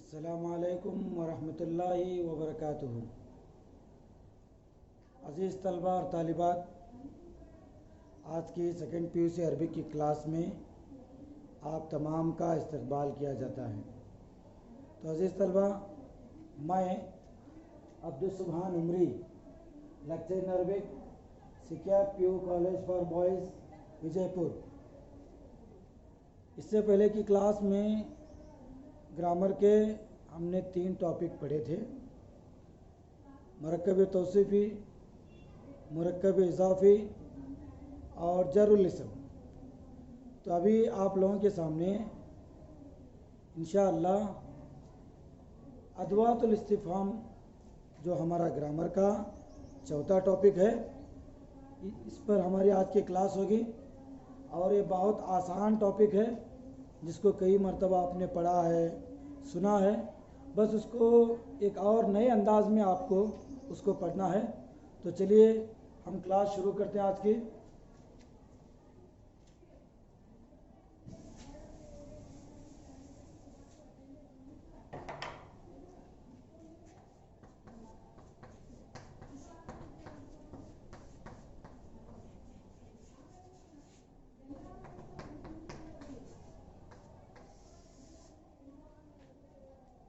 السلام علیکم ورحمۃ اللہ وبرکاتہ۔ عزیز طلباء اور طالبات، آج کی سیکنڈ پی یو سی عربک کی کلاس میں آپ تمام کا استقبال کیا جاتا ہے۔ تو عزیز طلباء، میں عبدالسبحان عمری، لیکچر ان عربک، سکیا پیو کالج فار بوائز، وجے پور۔ اس سے پہلے کی کلاس میں گرامر کے ہم نے 3 ٹاپک پڑھے تھے: مرکب توصیفی، مرکب اضافی اور جر الاسم۔ تو ابھی آپ لوگوں کے سامنے انشاءاللہ ادوات الاستفہام جو ہمارا گرامر کا 4تھا ٹاپک ہے، اس پر ہماری آج کی کلاس ہوگی۔ اور یہ بہت آسان ٹاپک ہے، جس کو کئی مرتبہ آپ نے پڑھا ہے، سنا ہے، بس اس کو ایک اور نئے انداز میں آپ کو اس کو پڑھنا ہے۔ تو چلیے ہم کلاس شروع کرتے ہیں آج کی۔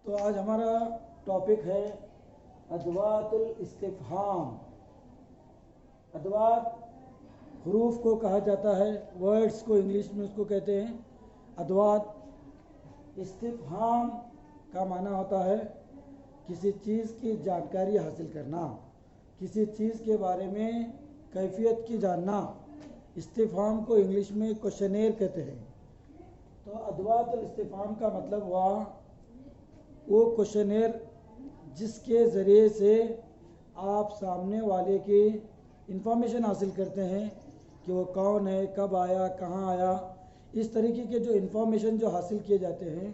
تو آج ہمارا ٹاپک ہے ادوات الاستفہام۔ ادوات حروف کو کہا جاتا ہے، ورڈز کو انگلش میں اس کو کہتے ہیں ادوات۔ استفہام کا معنی ہوتا ہے کسی چیز کی جانکاری حاصل کرنا، کسی چیز کے بارے میں کیفیت کی جاننا۔ استفہام کو انگلش میں کوشچنیر کہتے ہیں۔ تو ادوات الاستفہام کا مطلب ہوا وہ کوشچنیر جس کے ذریعے سے آپ سامنے والے کی انفارمیشن حاصل کرتے ہیں کہ وہ کون ہے، کب آیا، کہاں آیا۔ اس طریقے کے جو انفارمیشن جو حاصل کیے جاتے ہیں،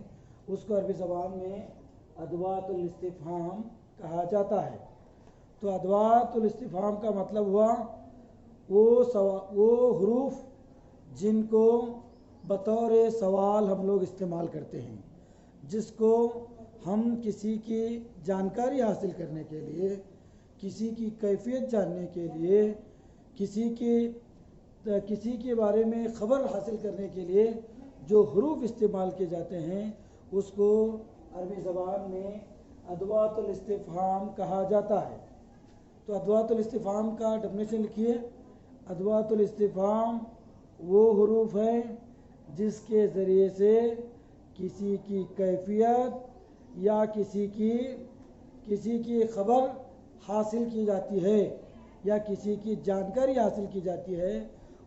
اس کو عربی زبان میں ادوات الاستفہام کہا جاتا ہے۔ تو ادوات الاستفہام کا مطلب ہوا وہ حروف جن کو بطور سوال ہم لوگ استعمال کرتے ہیں، جس کو ہم کسی کی جانکاری حاصل کرنے کے لیے، کسی کی کیفیت جاننے کے لیے، کسی کے بارے میں خبر حاصل کرنے کے لیے جو حروف استعمال کیے جاتے ہیں، اس کو عربی زبان میں ادوات الاستفہام کہا جاتا ہے۔ تو ادوات الاستفہام کا ڈیفینیشن لکھیے۔ ادوات الاستفہام وہ حروف ہیں جس کے ذریعے سے کسی کی کیفیت یا کسی کی خبر حاصل کی جاتی ہے یا کسی کی جانکاری حاصل کی جاتی ہے۔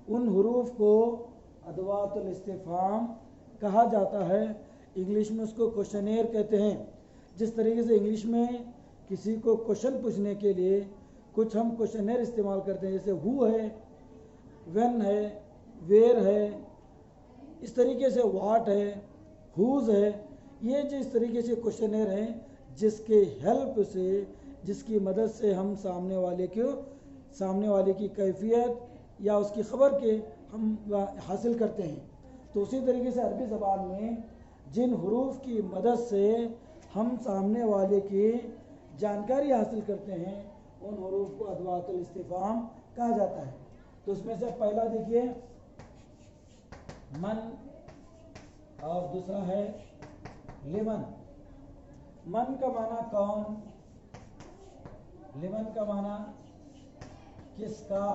ان حروف کو ادوات الاستفہام کہا جاتا ہے۔ انگلش میں اس کو کوشچنیر کہتے ہیں۔ جس طریقے سے انگلش میں کسی کو کوشچن پوچھنے کے لیے کچھ ہم کوشچنیر استعمال کرتے ہیں، جیسے ہو ہے، وین ہے، ویئر ہے، اس طریقے سے واٹ ہے، ہوز ہے۔ یہ جو اس طریقے سے کوشچنیر ہیں، جس کے ہیلپ سے، جس کی مدد سے ہم سامنے والے کی کیفیت یا اس کی خبر کے ہم حاصل کرتے ہیں۔ تو اسی طریقے سے عربی زبان میں جن حروف کی مدد سے ہم سامنے والے کی جانکاری حاصل کرتے ہیں، ان حروف کو ادوات الاستفہام کہا جاتا ہے۔ تو اس میں سے پہلا دیکھیے من، اور دوسرا ہے لمن۔ من کا معنی کون، لمن کا معنی کس کا،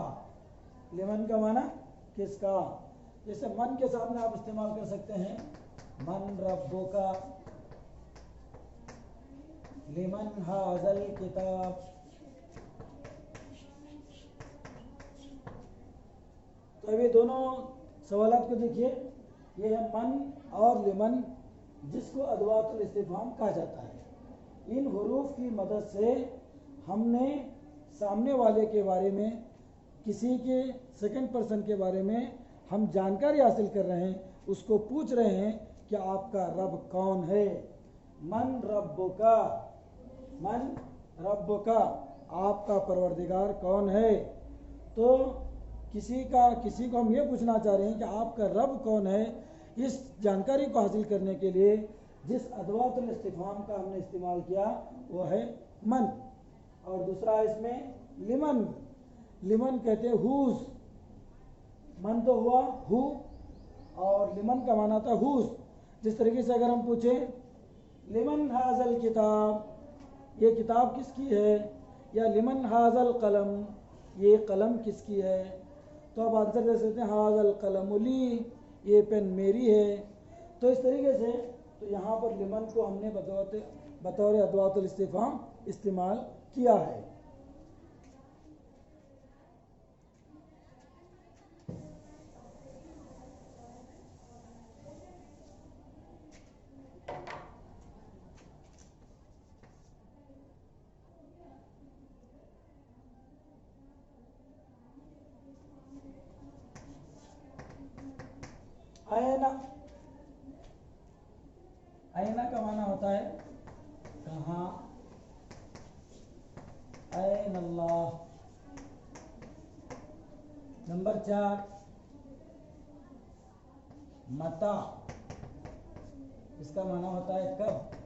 لمن کا معنی کس کا۔ جیسے من کے سامنے آپ استعمال کر سکتے ہیں من ربک، لمن ھذا الکتاب۔ تو ابھی دونوں سوالات کو دیکھیے، یہ ہے من اور لمن، جس کو ادوات الاستفہام کہا جاتا ہے۔ ان حروف کی مدد سے ہم نے سامنے والے کے بارے میں، کسی کے سیکنڈ پرسن کے بارے میں ہم جانکاری حاصل کر رہے ہیں، اس کو پوچھ رہے ہیں کہ آپ کا رب کون ہے۔ من ربک، من ربک، آپ کا پروردگار کون ہے۔ تو کسی کو ہم یہ پوچھنا چاہ رہے ہیں کہ آپ کا رب کون ہے۔ اس جانکاری کو حاصل کرنے کے لیے جس ادوات الاستفہام کا ہم نے استعمال کیا وہ ہے من، اور دوسرا اس میں لمن، لمن کہتے ہیں ہوز، من تو ہوا ہو اور لمن کا معنی تھا ہوز. جس طریقے سے اگر ہم پوچھیں لمن ھذا الکتاب، یہ کتاب کس کی ہے، یا لمن ھذا القلم، یہ قلم کس کی ہے، تو آپ آنسر دے سکتے ہیں ھذا القلم لی، یہ پین میری ہے. تو اس طریقے سے تو یہاں پر لمن کو ہم نے بطور ادوات الاستفہام استعمال کیا ہے. آئینہ، آئینہ کا معنی ہوتا ہے کہاں، این اللہ. نمبر 4 متا، اس کا معنی ہوتا ہے کب.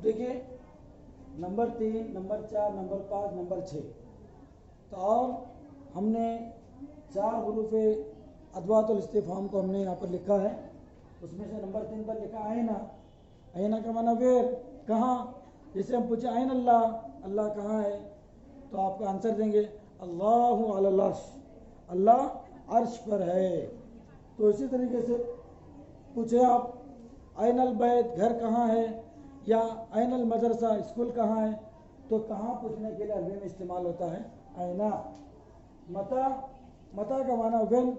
دیکھیے نمبر 3، نمبر 4، نمبر 5، نمبر 6، تو اور ہم نے 4 حروف ادوات الاستفہام کو ہم نے یہاں پر لکھا ہے. اس میں سے نمبر 3 پر لکھا آئینہ. آئینہ کا معنی ویر، کہاں. جیسے ہم پوچھیں آئین اللہ، اللہ کہاں ہے، تو آپ کا آنسر دیں گے اللہ علی العرش، اللہ عرش پر ہے. تو اسی طریقے سے پوچھیں آپ آئین البیت، گھر کہاں ہے، یا آئین المدرسہ، اسکول کہاں ہے، تو کہاں پوچھنے کے لیے عربی میں استعمال ہوتا ہے آئینہ. متا، متا کا معنی وین،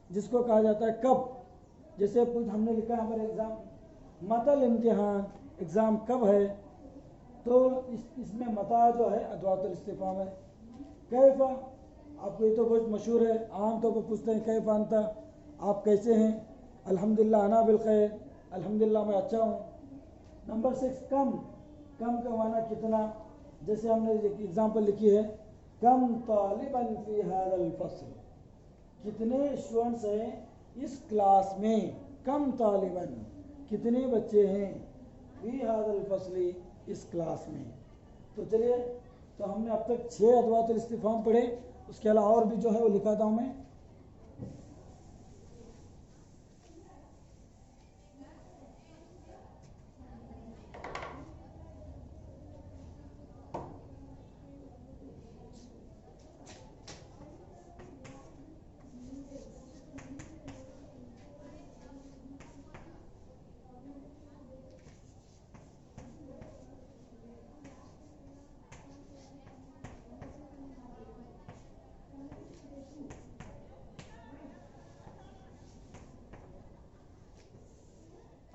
جس کو کہا جاتا ہے کب. جیسے ہم نے لکھا یہاں پر ایگزام، متا الامتحان، ایگزام کب ہے، تو اس میں متا جو ہے ادوات الاستفہام ہے. کیف، آپ کو یہ تو بہت مشہور ہے، عام طور پر پوچھتے ہیں کیف انت، آپ کیسے ہیں، الحمدللہ انا بالخیر، الحمدللہ میں اچھا ہوں. نمبر 6 کم، کم کا معنی کتنا. جیسے ہم نے اگزامپل لکھی ہے کم طالبا فی ھذا الفصل، کتنے اسٹوڈنٹس ہیں اس کلاس میں، کم طالبا، کتنے بچے ہیں، فی ھذا الفصل، اس کلاس میں. تو چلیے، تو ہم نے اب تک 6 ادوات الاستفہام پڑھے، اس کے علاوہ اور بھی جو ہے وہ لکھاتا ہوں میں.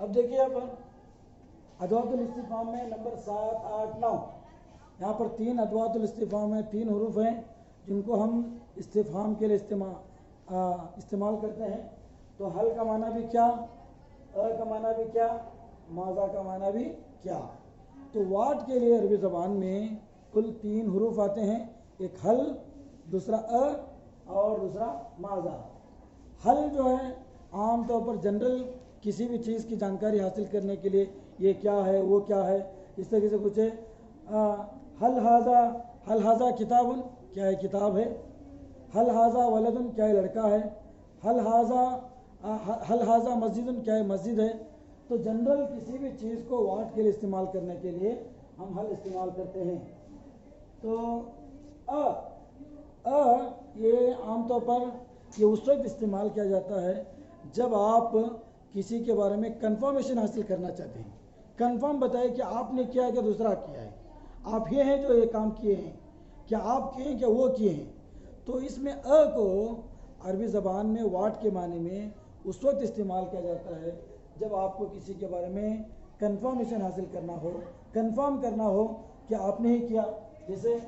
اب دیکھیے یہاں پر ادوات الاستفہام میں نمبر 7، 8، 9، یہاں پر 3 ادوات الاستفہام ہیں، 3 حروف ہیں جن کو ہم استفہام کے لیے استعمال کرتے ہیں. تو حل کا معنی بھی کیا، کا معنی بھی کیا، ماذا کا معنی بھی کیا. تو واٹ کے لیے عربی زبان میں کل 3 حروف آتے ہیں، ایک حل، دوسرا اور دوسرا ماذا. حل جو ہے عام طور پر جنرل کسی بھی چیز کی جانکاری حاصل کرنے کے لیے یہ کیا ہے وہ کیا ہے، اس طریقے سے پوچھے حل ھذا کتاب، کیا ہے کتاب ہے، حل ھذا ولد، کیا ہے لڑکا ہے، حل ھذا مسجد، کیا ہے مسجد ہے. تو جنرل کسی بھی چیز کو واٹ کے لیے استعمال کرنے کے لیے ہم حل استعمال کرتے ہیں. تو یہ عام طور پر یہ اس وقت استعمال کیا جاتا ہے جب آپ کسی کے بارے میں کنفرمیشن حاصل کرنا چاہتے ہیں. کنفرم بتائے کہ آپ نے کیا ہے کہ دوسرا کیا ہے، آپ یہ ہیں جو یہ کام کیے ہیں، کیا آپ کیے ہیں کہ وہ کیے ہیں. تو اس میں کو عربی زبان میں واٹ کے معنی میں اس وقت استعمال کیا جاتا ہے جب آپ کو کسی کے بارے میں کنفرمیشن حاصل کرنا ہو، کنفرم کرنا ہو کہ آپ نے ہی کیا. جیسے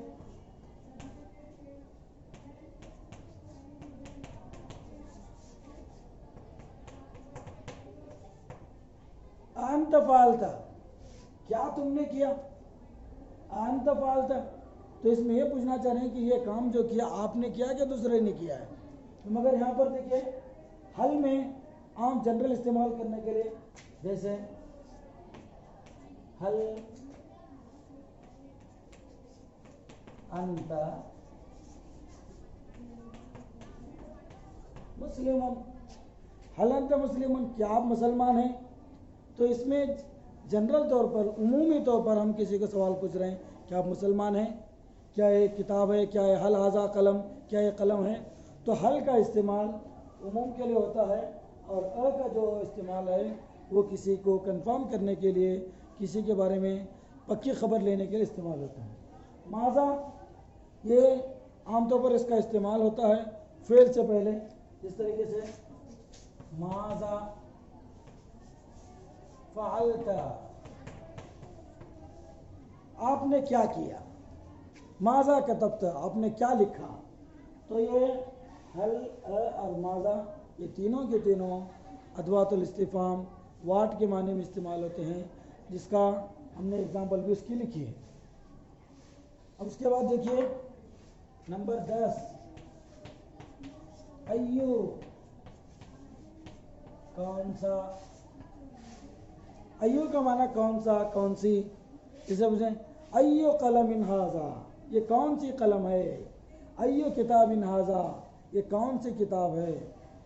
انت فعلت، کیا تم نے کیا، انت فعلت. تو اس میں یہ پوچھنا چاہ رہے ہیں کہ یہ کام جو کیا آپ نے کیا کہ دوسرے نے کیا ہے. مگر یہاں پر دیکھیے حل میں عام جنرل استعمال کرنے کے لیے جیسے حل انت مسلمن، حل انت مسلمن، کیا آپ مسلمان ہیں. تو اس میں جنرل طور پر عمومی طور پر ہم کسی کو سوال پوچھ رہے ہیں کہ آپ مسلمان ہیں، کیا یہ کتاب ہے، کیا یہ حل ھذا قلم، کیا یہ قلم ہے. تو حل کا استعمال عموم کے لیے ہوتا ہے اور کا جو استعمال ہے وہ کسی کو کنفرم کرنے کے لیے، کسی کے بارے میں پکی خبر لینے کے لیے استعمال ہوتا ہے. ماذا یہ عام طور پر اس کا استعمال ہوتا ہے فعل سے پہلے، اس طریقے سے ماذا فعلت، آپ نے کیا کیا. ماذا کتبت، آپ نے کیا لکھا. تو یہ حل اور ماذا یہ تینوں کے تینوں ادوات الاستفہام واٹ کے معنی میں استعمال ہوتے ہیں، جس کا ہم نے اگزامپل بھی اس کی لکھی ہے. اب اس کے بعد دیکھیے نمبر 10 ایو، کون سا. ایو کا معنی کون سا، کون سی. اسے پوچھیں ایو قلم ھذا، یہ کون سی قلم ہے. ایو کتاب ھذا، یہ کون سی کتاب ہے.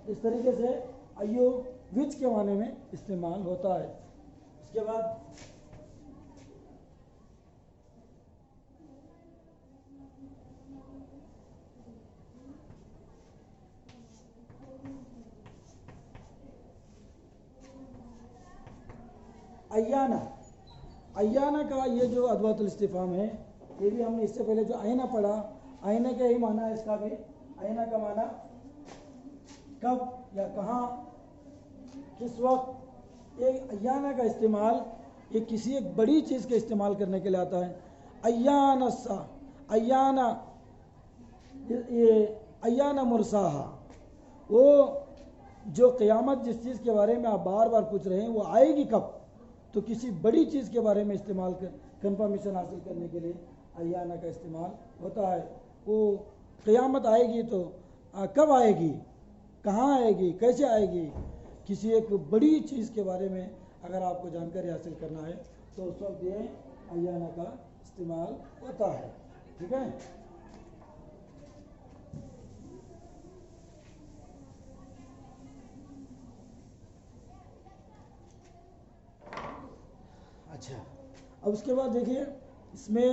اس طریقے سے ایو وچ کے معنی میں استعمال ہوتا ہے. اس کے بعد ایانا، ایانا کا یہ جو ادوات الاستفہام ہے یہ بھی ہم نے اس سے پہلے جو آئینہ پڑھا، آئینہ کا ہی معنی ہے اس کا بھی. آئینہ کا معنی کب یا کہاں، کس وقت. یہ ایانا کا استعمال یہ کسی ایک بڑی چیز کے استعمال کرنے کے لیے آتا ہے. ایانا سا، ایانا، یہ ایانا مرساہا، وہ جو قیامت جس چیز کے بارے میں آپ بار بار پوچھ رہے ہیں وہ آئے گی کب. تو کسی بڑی چیز کے بارے میں استعمال کنفرمیشن حاصل کرنے کے لیے ایانا کا استعمال ہوتا ہے. وہ قیامت آئے گی تو کب آئے گی، کہاں آئے گی، کیسے آئے گی. کسی ایک بڑی چیز کے بارے میں اگر آپ کو جانکاری حاصل کرنا ہے تو اس وقت یہ ایانا کا استعمال ہوتا ہے. ٹھیک ہے. اچھا، اب اس کے بعد دیکھیے اس میں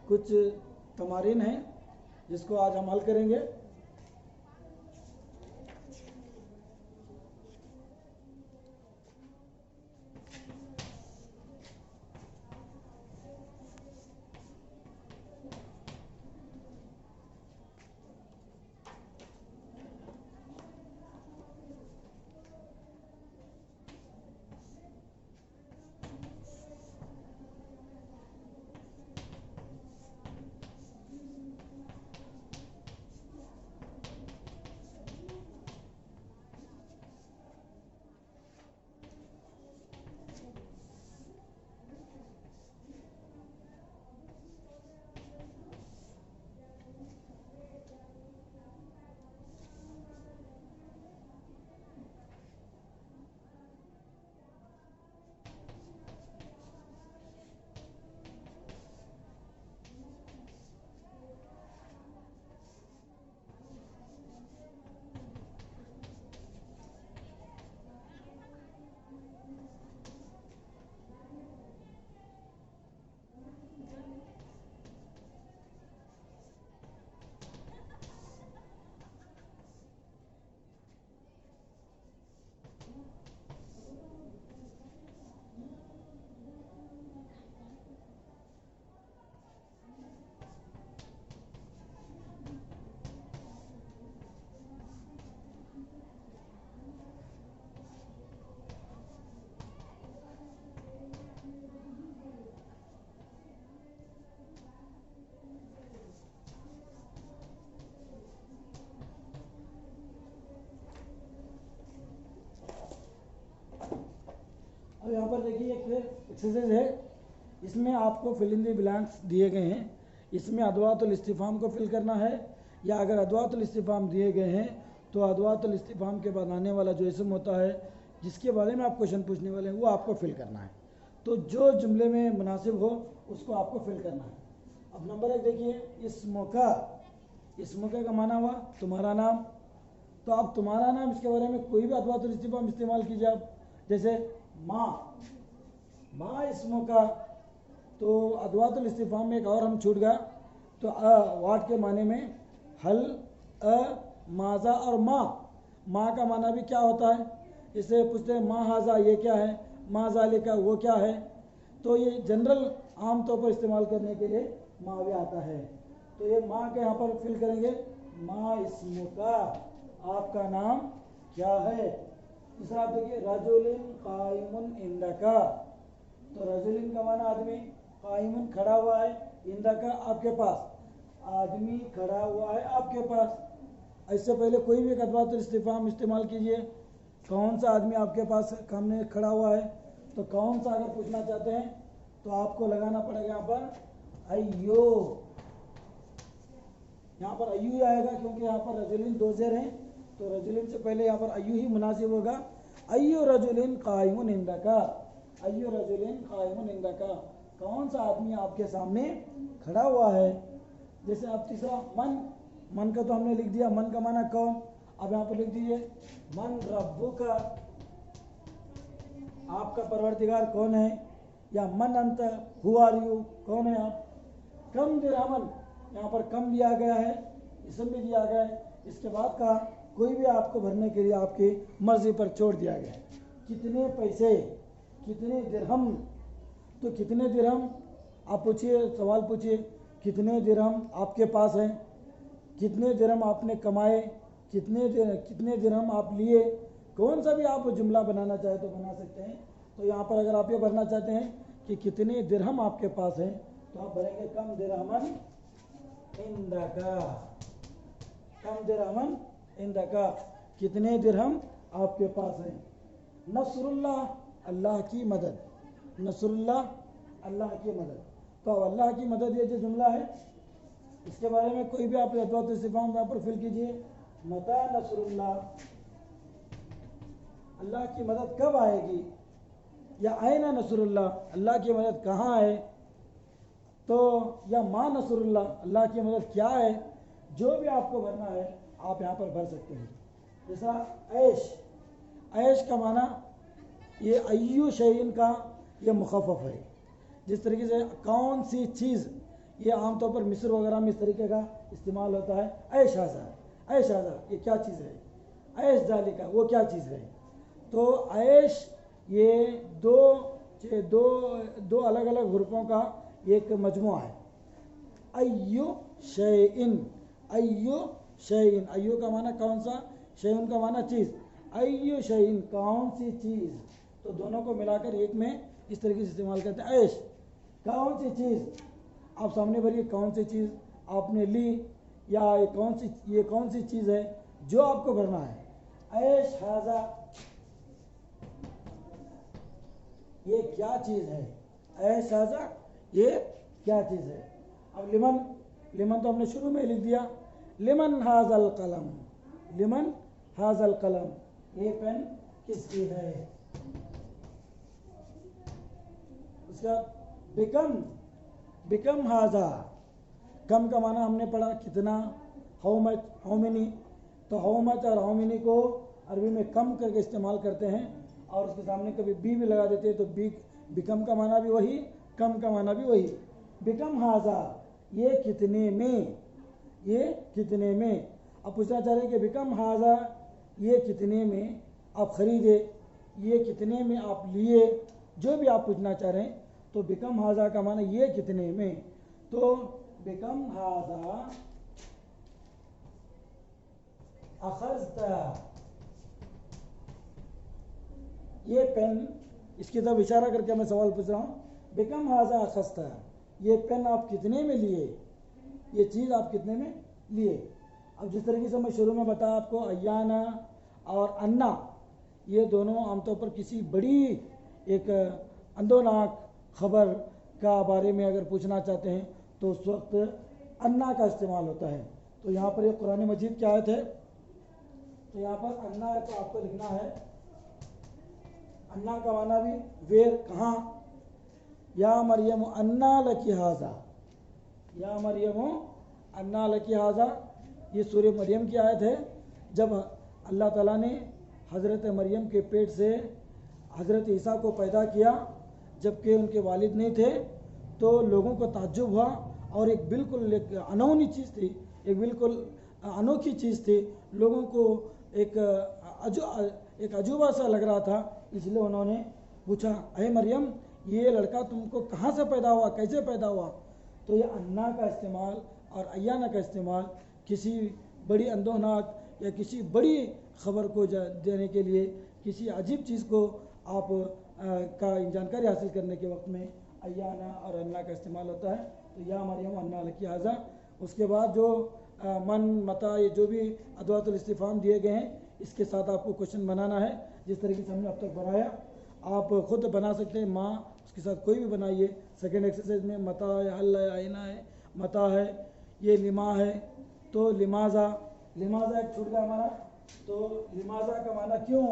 کچھ تمارین ہیں جس کو آج ہم حل کریں گے. देखिए एक एक्सरसाइज है, इसमें आपको फिल इन द ब्लैंक्स दिए गए हैं। इसमें अदवातुल इस्तिफाम को फिल करना है, या अगर अदवातुल इस्तिफाम दिए गए हैं तो अदवातुल इस्तिफाम के बाद आने वाला जो इसम होता है जिसके बारे में आप क्वेश्चन पूछने वाले हैं वो आपको फिल करना है। तो जो जुमले में मुनासिब हो उसको आपको फिल करना है। अब नंबर 1 देखिए, इस्मुका का माना हुआ तुम्हारा नाम। तो अब तुम्हारा नाम, इसके बारे में कोई भी अदवातुल इस्तिफाम इस्तेमाल कीजिए आप, जैसे माँ इस्मुका। तो अदवातुल इस्तिफाम में एक और हम छूट गया, तो वाट के माने में हल, माजा और माँ का माना भी क्या होता है। इसे पूछते हैं माँ हाजा ये क्या है, माँ जालिका वो क्या है। तो ये जनरल आम तौर पर इस्तेमाल करने के लिए माँ भी आता है। तो ये माँ के यहाँ पर फिल करेंगे, माँ इस्मुका, आपका नाम क्या है। तीसरा आप देखिए, रजुलिन काइमुन इंदका। तो रजुलिन का माना आदमी, काइमुन खड़ा हुआ है, इंदका आपके पास, आदमी खड़ा हुआ है आपके पास। इससे पहले कोई भी एक अदवातुल इस्तिफाम इस्तेमाल कीजिए, कौन सा आदमी आपके पास सामने खड़ा हुआ है। तो कौन सा अगर पूछना चाहते हैं तो आपको लगाना पड़ेगा यहाँ पर अय्यो। यहाँ पर अय्यू ही आएगा क्योंकि यहाँ पर रजुलिन दो ज़ेर हैं, तो रजुलिन से पहले यहाँ पर अय्यू ही मुनासिब होगा। अय्यु रजुलिन काइमुन इंदका, अय्यु रजुलिन काइमुन इंदका, कौन सा आदमी आपके सामने खड़ा हुआ है। जैसे आप तीसरा मन का तो हमने लिख दिया, मन का माना कौन। अब यहाँ पर लिख दीजिए मन रब्बुका, आपका परवरदिगार कौन है। या मन अंत, हु आर यू, कौन है आप। कम दिरहमन, यहाँ पर कम दिया गया है, इसम भी दिया गया है, इसके बाद का कोई भी आपको भरने के लिए आपकी मर्जी पर छोड़ दिया गया है। कितने पैसे, कितने दिरहम। तो कितने दिरहम आप पूछिए, सवाल पूछिए, कितने दिरहम आपके पास हैं, कितने दिरहम आपने कमाए, कितने दिरहम आप लिए। कौन सा भी आप जुमला बनाना चाहे तो बना सकते हैं। तो यहाँ पर अगर आप ये भरना चाहते हैं कि कितने दिरहम आपके पास हैं तो आप भरेंगे कम दिरहमन इंदका, कम दिरहमन इंदका, कितने दिरहम आपके पास हैं। नसरुल्लाह, अल्लाह की मदद, नसरुल्लाह अल्लाह की मदद। तो अल्लाह की मदद ये जो जुमला है इसके बारे में कोई भी आप अदवातुल इस्तिफाम यहाँ पर फिल कीजिए। मता नसरुल्लाह, अल्लाह की मदद कब आएगी। या आयना नसरुल्लाह, अल्लाह की मदद कहाँ है। तो या माँ नसरुल्लाह, अल्लाह की मदद क्या है। जो भी आपको भरना है आप यहाँ पर भर सकते हैं। जैसा ऐश, ऐश का माना ये अय्यु शैइन का ये मुखफ़फ़ है। जिस तरीके से कौन सी चीज़, ये आमतौर पर मिस्र वगैरह में इस तरीके का इस्तेमाल होता है। ऐश हाज़ा, ऐश हाज़ा ये क्या चीज़ है, ऐश जालिका वो क्या चीज़ है। तो ऐश ये दो अलग अलग हुर्फों का एक मजमुआ है। अय्यु शैइन, अय्यु शैइन, अय्यु का माना कौन सा, शैइन का माना चीज़। अय्यु शैइन कौन सी चीज़, तो दोनों को मिलाकर एक में इस तरीके से इस्तेमाल करते हैं। ऐश कौन सी चीज़, आप सामने भरिए कौन सी चीज़ आपने ली, या ये कौन सी चीज़ है जो आपको भरना है। ऐश हाजा, ये क्या चीज़ है। ऐश हाजा ये क्या चीज़ है। अब लिमन, लिमन तो हमने शुरू में लिख दिया, लिमन हाजल कलम, लिमन हाजल कलम, ये पेन किसकी है। उसका बिकम, बिकम हाजा, कम का माना हमने पढ़ा कितना, हाउ मच, हाउ मेनी। तो हाउ मच और हाउ मेनी को अरबी में कम करके इस्तेमाल करते हैं और उसके सामने कभी बी भी लगा देते हैं। तो बिकम का माना भी वही, कम का माना भी वही। बिकम हाजा ये कितने में, ये कितने में। अब पूछना चाह रहे हैं कि बिकम हाजा ये कितने में आप ख़रीदे, ये कितने में आप लिए, जो भी आप पूछना चाह रहे हैं। तो बिकम हाजा का माना ये कितने में। तो बिकम हाजा अखज़ता, ये पेन, इसकी तरफ इशारा करके मैं सवाल पूछ रहा हूँ। बिकम हाजा अखज़ता, ये पेन आप कितने में लिए, ये चीज़ आप कितने में लिए। अब जिस तरीके से मैं शुरू में बताया आपको, अय्याना और अन्ना ये दोनों आमतौर पर किसी बड़ी एक अंदोनाक खबर का बारे में अगर पूछना चाहते हैं तो उस वक्त अन्ना का इस्तेमाल होता है। तो यहाँ पर ये कुरान मजीद की आयत है, तो यहाँ पर अन्ना है तो आपको लिखना है, अन्ना का माना भी वेर, कहाँ, या मरियम अन्ना लकी हाजा, या मरियम अन्ना लकी हाजा, ये सूरह मरियम की आयत है। जब अल्लाह ताला ने हज़रत मरियम के पेट से हज़रत ईसा को पैदा किया, जबकि उनके वालिद नहीं थे, तो लोगों को ताज्जुब हुआ और एक बिल्कुल एक अनोखी चीज़ थी, एक बिल्कुल अनोखी चीज़ थी, लोगों को एक अजूबा सा लग रहा था। इसलिए उन्होंने पूछा, अरे मरियम, ये लड़का तुमको कहाँ से पैदा हुआ, कैसे पैदा हुआ? तो ये अन्ना का इस्तेमाल और अय्याना का इस्तेमाल किसी बड़ी अंदोनाक या किसी बड़ी ख़बर को देने के लिए, किसी अजीब चीज़ को आप का जानकारी हासिल करने के वक्त में अय्याना और अन्ना का इस्तेमाल होता है। तो या मरियम अन्ना लकी हाजा। उसके बाद जो मन मता ये जो भी अदवातुल इस्तिफ़हाम दिए गए हैं, इसके साथ आपको क्वेश्चन बनाना है। जिस तरीके से हमने अब तक बनाया, आप खुद बना सकते हैं। माँ उसके साथ कोई भी बनाइए। सेकेंड एक्सरसाइज में मता है, हल है, आइना है, मता है, ये लिमा है, तो लिमाजा, लिमाजा एक छूट गया हमारा, तो लिमाजा का माना क्यों।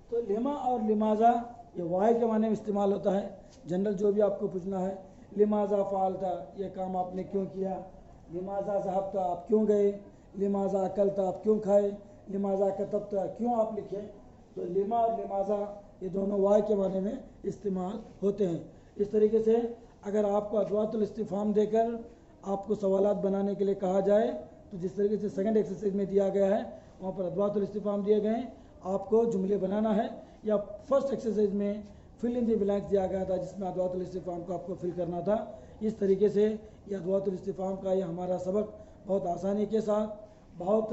तो लिमा और लिमाजा ये वाई के माने में इस्तेमाल होता है। जनरल जो भी आपको पूछना है, लिमाजा फ़ाल था, ये काम आपने क्यों किया, लिमाजा ज़हब था, आप क्यों गए, लिमाजा अकल था, आप क्यों खाए, लिमाजा कतब था, क्यों आप लिखे। तो लिमा और लिमाजा ये दोनों वाई के माने में इस्तेमाल होते हैं। इस तरीके से अगर आपको अदवातुल इस्तिफ़हाम देकर आपको सवालात बनाने के लिए कहा जाए, तो जिस तरीके से सेकंड एक्सरसाइज में दिया गया है, वहाँ पर अदवातुल इस्तिफ़हाम दिए गए हैं, आपको जुमले बनाना है। या फर्स्ट एक्सरसाइज में फिल इन द ब्लैंक्स दिया गया था, जिसमें अदवातुल इस्तिफ़हाम को आपको फिल करना था। इस तरीके से ये अदवातुल इस्तिफ़हाम का ये हमारा सबक बहुत आसानी के साथ, बहुत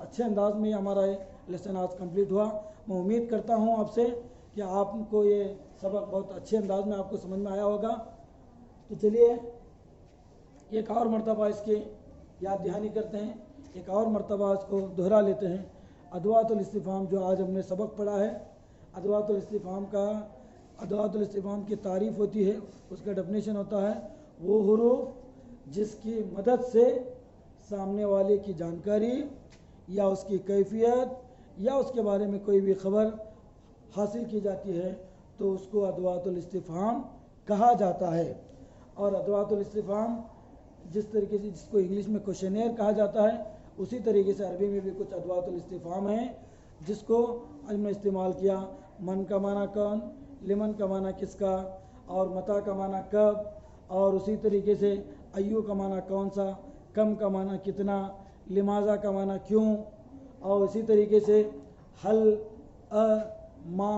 अच्छे अंदाज में हमारा ये लेसन आज कंप्लीट हुआ। मैं उम्मीद करता हूँ आपसे कि आपको ये सबक बहुत अच्छे अंदाज में आपको समझ में आया होगा। तो चलिए एक और मरतबा इसकी याद दहानी करते हैं, एक और मरतबा इसको दोहरा लेते हैं। अदवातुल इस्तिफ़हाम जो आज हमने सबक पढ़ा है, अदवातुल इस्तिफ़हाम की तारीफ़ होती है, उसका डेफिनेशन होता है वो हुरूफ जिसकी मदद से सामने वाले की जानकारी या उसकी कैफियत या उसके बारे में कोई भी ख़बर हासिल की जाती है, तो उसको अदवातुल इस्तिफ़हाम कहा जाता है। और अदवातुल इस्तिफ़हाम जिस तरीके से जिसको इंग्लिश में क्वेश्चनेयर कहा जाता है, उसी तरीके से अरबी में भी कुछ अदवातुल इस्तिफ़हाम हैं जिसको हमने इस्तेमाल किया। मन का माना कौन, लिमन का माना किसका, और मता का माना कब, और उसी तरीके से अय्यू का माना कौन सा, कम का माना कितना, लिमाजा का माना क्यों, और इसी तरीके से हल, अ, मा,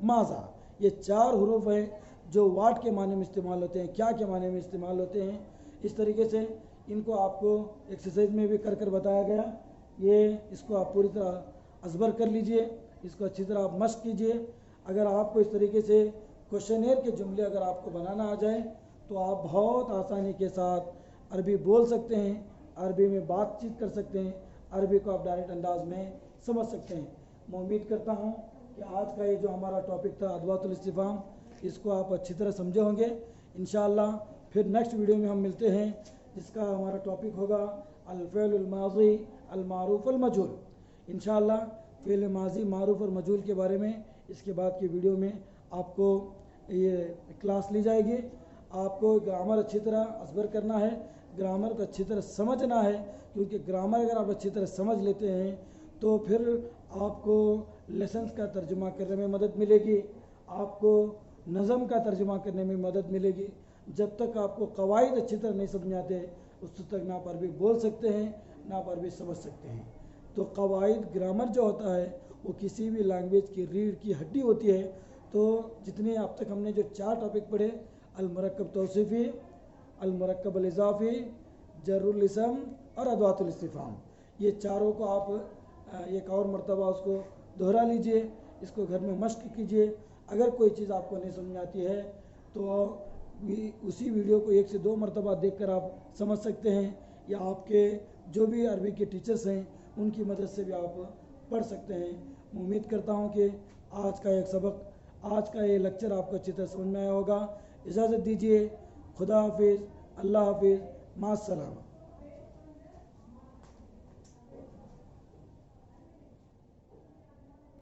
माजा, ये चार हरूफ हैं जो वाट के माने में इस्तेमाल होते हैं, क्या के माने में इस्तेमाल होते हैं। इस तरीके से इनको आपको एक्सरसाइज में भी कर बताया गया। ये इसको आप पूरी तरह अज़बर कर लीजिए, इसको अच्छी तरह आप मश्क कीजिए। अगर आपको इस तरीके से क्वेश्चनेयर के जुमले अगर आपको बनाना आ जाए, तो आप बहुत आसानी के साथ अरबी बोल सकते हैं, अरबी में बातचीत कर सकते हैं, अरबी को आप डायरेक्ट अंदाज में समझ सकते हैं। मैं उम्मीद करता हूँ कि आज का ये जो हमारा टॉपिक था अदवातुल इस्तिफ़हाम, इसको आप अच्छी तरह समझे होंगे। इंशाअल्लाह फिर नेक्स्ट वीडियो में हम मिलते हैं, जिसका हमारा टॉपिक होगा अल-फ़िअलुल माज़ी अल मारूफ़ अल मजहूल। इंशाअल्लाह फ़िअल माज़ी मारूफ़ और मजहूल के बारे में इसके बाद की वीडियो में आपको ये क्लास ली जाएगी। आपको ग्रामर अच्छी तरह अज़बर करना है, ग्रामर को अच्छी तरह समझना है, क्योंकि ग्रामर अगर आप अच्छी तरह समझ लेते हैं तो फिर आपको लेसन्स का तर्जुमा करने में मदद मिलेगी, आपको नज़म का तर्जुमा करने में मदद मिलेगी। जब तक आपको कवायद अच्छी तरह नहीं समझ आते, उस तक ना आप अरबी बोल सकते हैं, ना आप अरबी समझ सकते हैं। तो कवायद ग्रामर जो होता है वो किसी भी लैंग्वेज की रीढ़ की हड्डी होती है। तो जितने अब तक हमने जो चार टॉपिक पढ़े, अल-मुरक्कब तौसीफ़ी, अल-मुरक्कब अल-इज़ाफ़ी, जरुल इस्म और अदवातुल इस्तिफ़हाम, ये चारों को आप एक और मरतबा उसको दोहरा लीजिए। اس کو گھر میں مشق کیجئے. اگر کوئی چیز آپ کو نہیں سمجھ آتی ہے تو اسی ویڈیو کو 1 سے 2 مرتبہ دیکھ کر آپ سمجھ سکتے ہیں، یا آپ کے جو بھی عربی کے ٹیچرز ہیں ان کی مدد سے بھی آپ پڑھ سکتے ہیں. میں امید کرتا ہوں کہ آج کا ایک سبق، آج کا یہ لیکچر آپ کو اچھی طرح سمجھ میں آیا ہوگا. اجازت دیجیے. خدا حافظ. اللہ حافظ. مع السلامہ.